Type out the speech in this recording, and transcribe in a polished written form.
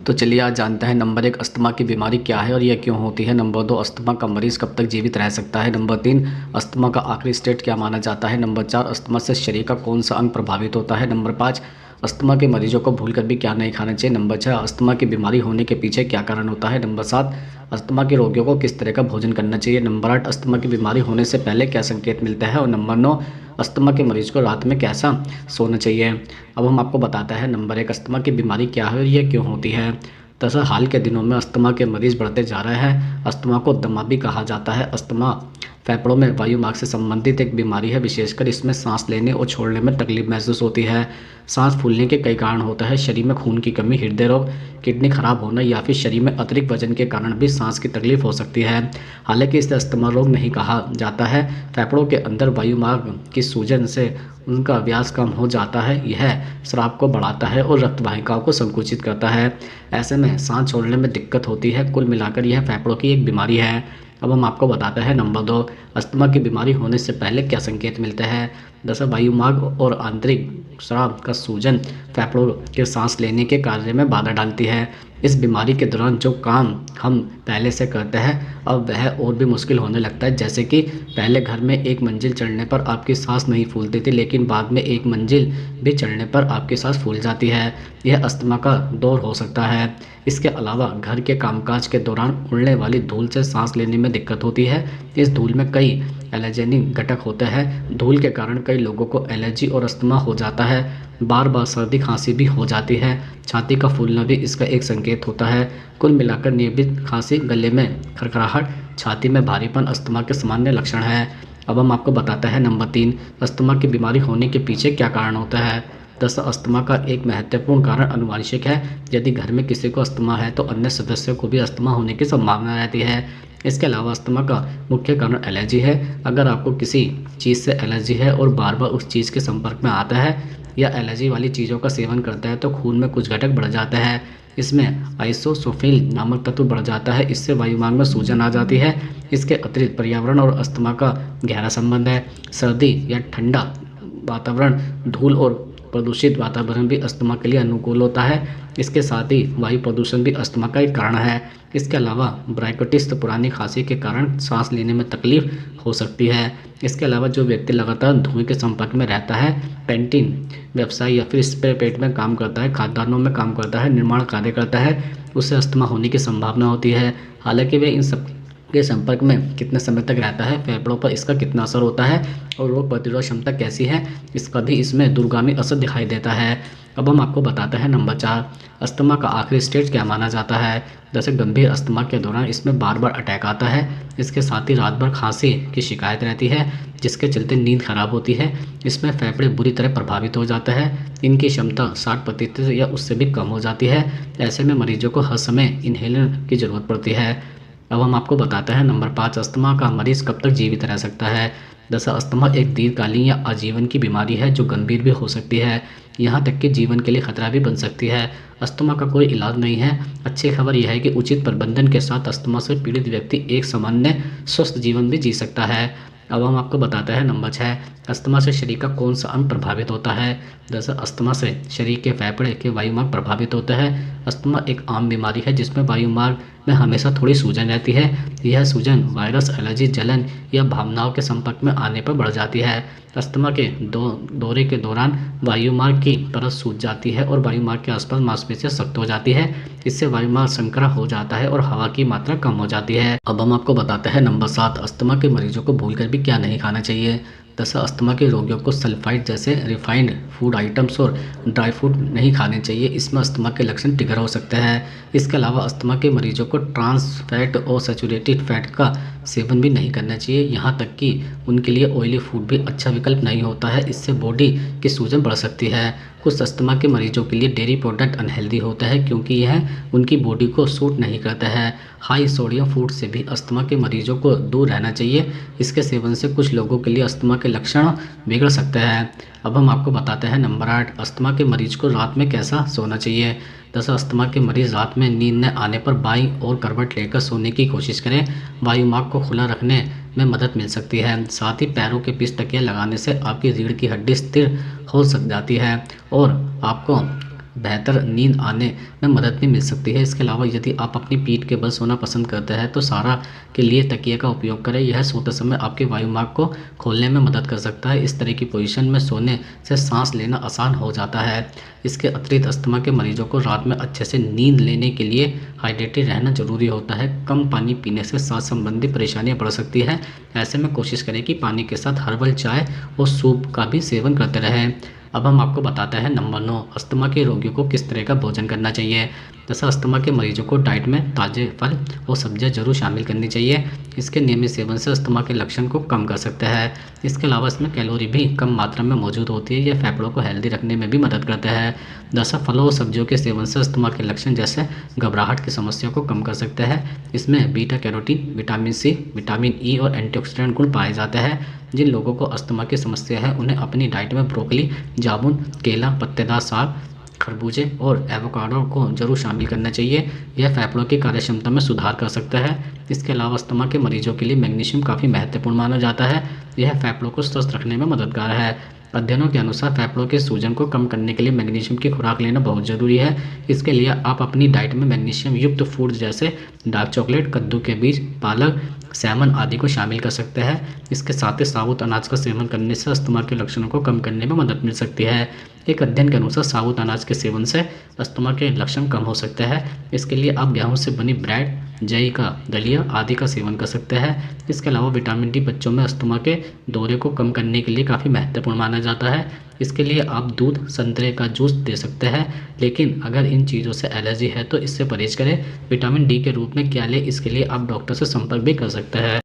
तो चलिए आज जानते हैं नंबर 1 अस्थमा की बीमारी क्या है और यह क्यों होती है। नंबर 2 अस्थमा का मरीज कब तक जीवित रह सकता है। नंबर 3 अस्थमा का आखिरी स्टेज क्या माना जाता है। नंबर 4 अस्थमा से शरीर का कौन सा अंग प्रभावित होता है। नंबर 5 अस्थमा के मरीजों को भूलकर भी क्या नहीं खाना चाहिए। नंबर 6 अस्थमा की बीमारी होने के पीछे क्या कारण होता है। नंबर 7 अस्थमा के रोगियों को किस तरह का भोजन करना चाहिए। नंबर 8 अस्थमा की बीमारी होने से पहले क्या संकेत मिलता है। और नंबर 9 अस्थमा के मरीज को रात में कैसा सोना चाहिए। अब हम आपको बताते हैं नंबर 1 अस्थमा की बीमारी क्या है और यह क्यों होती है। दरअसल हाल के दिनों में अस्थमा के मरीज बढ़ते जा रहे हैं। अस्थमा को दमा भी कहा जाता है। अस्थमा फेफड़ों में वायु मार्ग से संबंधित एक बीमारी है। विशेषकर इसमें सांस लेने और छोड़ने में तकलीफ महसूस होती है। सांस फूलने के कई कारण होते हैं। शरीर में खून की कमी, हृदय रोग, किडनी खराब होना या फिर शरीर में अतिरिक्त वजन के कारण भी सांस की तकलीफ हो सकती है। हालांकि इसे अस्थमा रोग नहीं कहा जाता है। फेफड़ों के अंदर वायु मार्ग की सूजन से उनका व्यास कम हो जाता है। यह स्राव को बढ़ाता है और रक्त वाहिकाओं को संकुचित करता है। ऐसे में सांस छोड़ने में दिक्कत होती है। कुल मिलाकर यह फेफड़ों की एक बीमारी है। अब हम आपको बताते हैं नंबर 2 अस्थमा की बीमारी होने से पहले क्या संकेत मिलते हैं। दरअसल वायु मार्ग और आंतरिक स्राव का सूजन फेफड़ों के सांस लेने के कार्य में बाधा डालती है। इस बीमारी के दौरान जो काम हम पहले से करते हैं अब वह और भी मुश्किल होने लगता है। जैसे कि पहले घर में एक मंजिल चढ़ने पर आपकी सांस नहीं फूलती थी, लेकिन बाद में एक मंजिल भी चढ़ने पर आपकी सांस फूल जाती है। यह अस्थमा का दौर हो सकता है। इसके अलावा घर के कामकाज के दौरान उड़ने वाली धूल से सांस लेने में दिक्कत होती है। इस धूल में कई एलर्जेनिक घटक होते हैं। धूल के कारण कई लोगों को एलर्जी और अस्थमा हो जाता है। बार बार सर्दी खांसी भी हो जाती है। छाती का फूलना भी इसका एक संकेत होता है। कुल मिलाकर नियमित खांसी, गले में खरखराहट, छाती में भारीपन अस्थमा के सामान्य लक्षण है। अब हम आपको बताते हैं नंबर 3 अस्थमा की बीमारी होने के पीछे क्या कारण होता है। दरअसल अस्थमा का एक महत्वपूर्ण कारण आनुवंशिक है। यदि घर में किसी को अस्थमा है तो अन्य सदस्यों को भी अस्थमा होने की संभावना रहती है। इसके अलावा अस्थमा का मुख्य कारण एलर्जी है। अगर आपको किसी चीज़ से एलर्जी है और बार बार उस चीज़ के संपर्क में आता है या एलर्जी वाली चीज़ों का सेवन करता है तो खून में कुछ घटक बढ़ जाते हैं। इसमें आइसोसोफिल नामक तत्व बढ़ जाता है। इससे वायुमार्ग में सूजन आ जाती है। इसके अतिरिक्त पर्यावरण और अस्थमा का गहरा संबंध है। सर्दी या ठंडा वातावरण, धूल और प्रदूषित वातावरण भी अस्थमा के लिए अनुकूल होता है। इसके साथ ही वायु प्रदूषण भी अस्थमा का एक कारण है। इसके अलावा ब्राइकोटिस पुरानी खांसी के कारण सांस लेने में तकलीफ हो सकती है। इसके अलावा जो व्यक्ति लगातार धुएं के संपर्क में रहता है, पेंटिंग व्यवसाय या फिर स्प्रे पेट में काम करता है, खाद्यान्नों में काम करता है, निर्माण कार्य करता है, उससे अस्थमा होने की संभावना होती है। हालांकि वे इन सब के संपर्क में कितने समय तक रहता है, फेफड़ों पर इसका कितना असर होता है और रोग प्रतिरोधक क्षमता कैसी है, इसका भी इसमें दूरगामी असर दिखाई देता है। अब हम आपको बताते हैं नंबर 4 अस्थमा का आखिरी स्टेज क्या माना जाता है। जैसे गंभीर अस्थमा के दौरान इसमें बार बार अटैक आता है। इसके साथ ही रात भर खांसी की शिकायत रहती है, जिसके चलते नींद खराब होती है। इसमें फेफड़े बुरी तरह प्रभावित हो जाता है। इनकी क्षमता 60% या उससे भी कम हो जाती है। ऐसे में मरीजों को हर समय इन्हेलर की ज़रूरत पड़ती है। अब हम आपको बताते हैं नंबर 5 अस्थमा का मरीज कब तक जीवित रह सकता है। दरअसल अस्थमा एक दीर्घकालीन या आजीवन की बीमारी है जो गंभीर भी हो सकती है, यहाँ तक कि जीवन के लिए खतरा भी बन सकती है। अस्थमा का कोई इलाज नहीं है। अच्छी खबर यह है कि उचित प्रबंधन के साथ अस्थमा से पीड़ित व्यक्ति एक सामान्य स्वस्थ जीवन भी जी सकता है। अब हम आपको बताते हैं नंबर 6 अस्थमा से शरीर का कौन सा अंग प्रभावित होता है। दरअसल अस्थमा से शरीर के फेफड़े के वायुमार्ग प्रभावित होता है। अस्थमा एक आम बीमारी है जिसमें वायुमार्ग में हमेशा थोड़ी सूजन रहती है। यह सूजन वायरस, एलर्जी, जलन या भावनाओं के संपर्क में आने पर बढ़ जाती है। अस्थमा के दौरे के दौरान वायुमार्ग की परत सूज जाती है और वायुमार्ग के आसपास मांसपेशियां सख्त हो जाती है। इससे वायुमार्ग संकरा हो जाता है और हवा की मात्रा कम हो जाती है। अब हम आपको बताते हैं नंबर 7 अस्थमा के मरीजों को भूलकर भी क्या नहीं खाना चाहिए। दरअसल अस्थमा के रोगियों को सल्फाइड जैसे रिफाइंड फूड आइटम्स और ड्राई फूड नहीं खाने चाहिए। इसमें अस्थमा के लक्षण ट्रिगर हो सकते हैं। इसके अलावा अस्थमा के मरीजों को ट्रांस फैट और सैचुरेटेड फैट का सेवन भी नहीं करना चाहिए। यहाँ तक कि उनके लिए ऑयली फूड भी अच्छा विकल्प नहीं होता है। इससे बॉडी की सूजन बढ़ सकती है। कुछ अस्थमा के मरीजों के लिए डेयरी प्रोडक्ट अनहेल्दी होता है क्योंकि यह उनकी बॉडी को सूट नहीं करता है। हाई सोडियम फूड से भी अस्थमा के मरीजों को दूर रहना चाहिए। इसके सेवन से कुछ लोगों के लिए अस्थमा के लक्षण बिगड़ सकते हैं। अब हम आपको बताते हैं नंबर 8 अस्थमा के मरीज को रात में कैसा सोना चाहिए। दरअसल अस्थमा के मरीज रात में नींद न आने पर बाईं ओर करवट लेकर सोने की कोशिश करें। वायुमार्ग को खुला रखने में मदद मिल सकती है। साथ ही पैरों के बीच तकिया लगाने से आपकी रीढ़ की हड्डी स्थिर हो सक जाती है और आपको बेहतर नींद आने में मदद भी मिल सकती है। इसके अलावा यदि आप अपनी पीठ के बल सोना पसंद करते हैं तो सहारा के लिए तकिए का उपयोग करें। यह सोते समय आपके वायुमार्ग को खोलने में मदद कर सकता है। इस तरह की पोजीशन में सोने से सांस लेना आसान हो जाता है। इसके अतिरिक्त अस्थमा के मरीजों को रात में अच्छे से नींद लेने के लिए हाइड्रेटेड रहना जरूरी होता है। कम पानी पीने से सांस संबंधी परेशानियां बढ़ सकती है। ऐसे में कोशिश करें कि पानी के साथ हर्बल चाय और सूप का भी सेवन करते रहें। अब हम आपको बताते हैं नंबर 9 अस्थमा के रोगियों को किस तरह का भोजन करना चाहिए। जैसा अस्थमा के मरीजों को डाइट में ताज़े फल और सब्जियां जरूर शामिल करनी चाहिए। इसके नियमित सेवन से अस्थमा के लक्षण को कम कर सकते हैं। इसके अलावा इसमें कैलोरी भी कम मात्रा में मौजूद होती है। यह फेफड़ों को हेल्दी रखने में भी मदद करता है। दरअसल फलों और सब्जियों के सेवन से अस्थमा के लक्षण जैसे घबराहट की समस्या को कम कर सकते हैं। इसमें beta carotene, vitamin C, vitamin E और एंटीऑक्सीडेंट गुण पाए जाते हैं। जिन लोगों को अस्थमा की समस्या है उन्हें अपनी डाइट में ब्रोकली, जामुन, केला, पत्तेदार साग, खरबूजे और एवोकाडो को जरूर शामिल करना चाहिए। यह फेफड़ों की कार्यक्षमता में सुधार कर सकता है। इसके अलावा अस्थमा के मरीजों के लिए मैग्नीशियम काफ़ी महत्वपूर्ण माना जाता है। यह फेफड़ों को स्वस्थ रखने में मददगार है। अध्ययनों के अनुसार फेफड़ों के सूजन को कम करने के लिए मैग्नीशियम की खुराक लेना बहुत ज़रूरी है। इसके लिए आप अपनी डाइट में मैग्नीशियम युक्त फूड जैसे डार्क चॉकलेट, कद्दू के बीज, पालक, सैमन आदि को शामिल कर सकते हैं। इसके साथ ही साबुत अनाज का सेवन करने से अस्थमा के लक्षणों को कम करने में मदद मिल सकती है। एक अध्ययन के अनुसार साबुत अनाज के सेवन से अस्थमा के लक्षण कम हो सकते हैं। इसके लिए आप गेहूं से बनी ब्रेड, जई का दलिया आदि का सेवन कर सकते हैं। इसके अलावा विटामिन डी बच्चों में अस्थमा के दौरे को कम करने के लिए काफ़ी महत्वपूर्ण माना जाता है। इसके लिए आप दूध, संतरे का जूस दे सकते हैं। लेकिन अगर इन चीज़ों से एलर्जी है तो इससे परहेज करें। विटामिन डी के रूप में क्या लें, इसके लिए आप डॉक्टर से संपर्क भी कर सकते हैं।